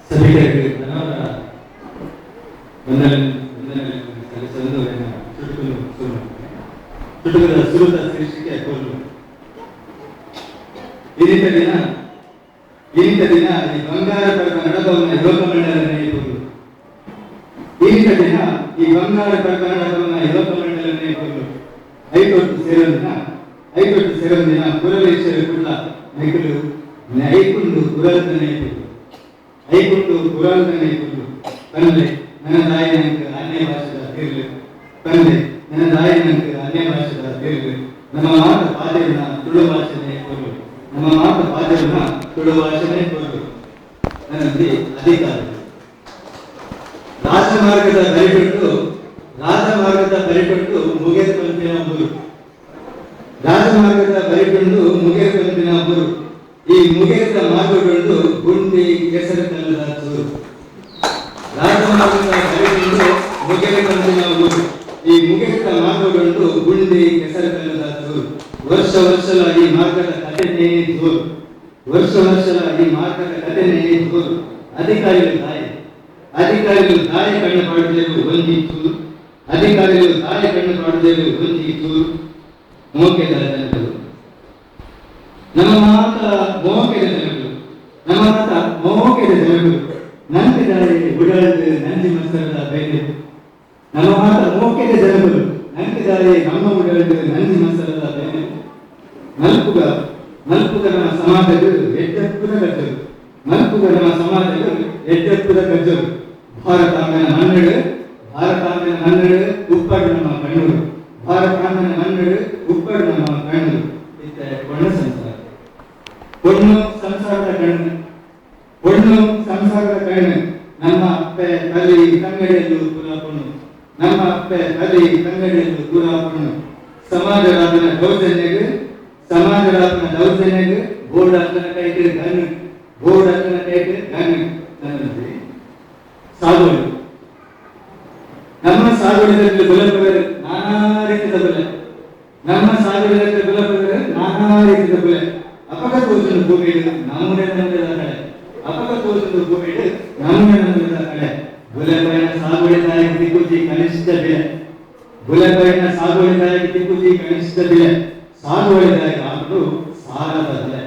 ಸಭಿಕರಿಗೆ ಧನ್ಯವಾದ ವಂದನೆ ಸಲ್ಲಿಸಲು ಚುಟುಕದ ಸುರುತ ಶೀರ್ಷಿಕೆ ಕೊಲ್ಲು. ಇಂಥ ದಿನ ಈ ಬಂಗಾರ ಪರ್ವ ನಡಕವನ್ನು ಲೋಕಮಂಡಲನೇ ಕೊಲ್ಲು. ಇಂಥ ದಿನ ಈ ಬಂಗಾರ ಪರ್ವ ನಡಕವನ್ನು ಲೋಕಮಂಡಲನೇ ಕೊಲ್ಲು. ಹೈಕೋರ್ಟ್ ಸೇರೊಂದಿನ ಪುರವೇಶ್ವರ ಕುಳ್ಳ ನೈಕಲು ನೈಕುಂಡು ಪುರಲ್ದನೇ ಕೊಲ್ಲು. ಐಕುಂಡು ಪುರಲ್ದನೇ ಕೊಲ್ಲು. ತಂದೆ ನನ್ನ ತಾಯಿನಂಕ ಅನ್ಯ ಭಾಷೆದ ತೀರ್ಲು. ತಂದೆ ನನ್ನ ತಾಯಿನಂಕ ಅನ್ಯ ಭಾಷೆದ ತೀರ್ಲು. ನಮ್ಮ ಮಾತ ಪಾದೆಯನ್ನ ತುಳು ಭಾಷೆನೇ ಕೊಲ್ಲು. ನಮ್ಮ ಮಾತ ಪಾದೆಯನ್ನ ತುಳು ಭಾಷೆನೇ ಕೊಲ್ಲು. ನನ್ನಲ್ಲಿ ಅಧಿಕಾರ ರಾಜಮಾರ್ಗದ ಬರಿಪಟ್ಟು ಮುಗಿದ ಪಂಪಿನ ಊರು. ರಾಜಮಾರ್ಗದ ಬರಿಪಂಡು ಮುಗಿದ ಪಂಪಿನ ಊರು. ಈ ಮುಗಿದ ಮಾರ್ಗಗೊಂಡು ಗುಂಡಿ ಕೆಸರು ಕಲ್ಲದ ಚೂರು. ರಾಜಮಾರ್ಗದ ಬರಿಪಂಡು ಮುಗಿದ ಪಂಪಿನ ಊರು. ಈ ಮುಗಿದ ಮಾರ್ಗಗೊಂಡು ಗುಂಡಿ ಕೆಸರು ಕಲ್ಲದ ಚೂರು. ವರ್ಷಲ ಈ ಮಾರ್ಗದ ಕಥೆನೇ ದೂರು. ವರ್ಷಲ ಈ ಮಾರ್ಗದ ಕಥೆನೇ ದೂರು. ಅಧಿಕಾರಿಗಳು ದಾಯ ಕಣ್ಣು ಪಾಡಿದೆವು ಹೊಂದಿತ್ತು. ಅಧಿಕಾರಿಗಳು ದಾಯ ಕಣ್ಣು ಪಾಡಿದೆವು ಹೊಂದಿತ್ತು. ಮೋಕೆದ ಜನಗಳು ನಮ್ಮ ಮಾತ ಮೋಕೆದ ಜನಗಳು ನಂಬಿದ್ದಾರೆ ಉಡಾಳದು ನಂಜಿ ಮಸರದ ಬೇರೆ. ನಮ್ಮ ಮಾತ ಮೋಕೆದ ಜನಗಳು ನಂಬಿದ್ದಾರೆ ನಮ್ಮ ಉಡಾಳದು ನಂಜಿ ಮಸರದ ಬೇರೆ. ಮಲ್ಪುಗರ ಸಮಾಜಗಳು ಎಡ್ಡೆಪ್ಪುದ ಗಜ್ಜರು. ಭಾರತಾಂಬನ ಮನ್ನಡು ಉಪ್ಪಡು ನಮ್ಮ ಕಣ್ಣೂರು. ಭಾರತಾಂಬನ ಮನ್ನಡು ಉಪ್ಪಡು ನಮ್ಮ ಕಣ್ಣೂರು. ಇತ್ತ பொண்ணு ಸಂಸಾರದ ಕಣ್ಣು. ನಮ್ಮ ಅಪ್ಪೆ ಕಲಿ ಕಂಗಡಿಯಲ್ಲೂ ಪುರ ಪೊಣ್ಣು. ಸಮಾಜರಾಧನ ದೌರ್ಜನ್ಯಗೆ ಬೋರ್ಡ್ ಅಕ್ಕನ ಕೈಗೆ ಗಣ್ಣು. ಸಾಗುವಳಿ ನಮ್ಮ ಸಾಗುವಳಿದಲ್ಲಿ ಬುಲಪಗರು ನಾನಾ ರೀತಿಯ ಬುಲೆ. ಅಪಘಾತೋಜನ ಭೂಮಿಯಿಡು ನಮ್ಮನೆ ನಂಬಿದ ಕಡೆ. ಬುಲೆಪೈನ ಸಾಗುವಳಿದಾಯಕ ದಿಕ್ಕುಜಿ ಕನಿಷ್ಠ ಬೆಲೆ. ಸಾಗುವಳಿದಾಯಕ ಆದರೂ ಸಾರದ ಬೆಲೆ.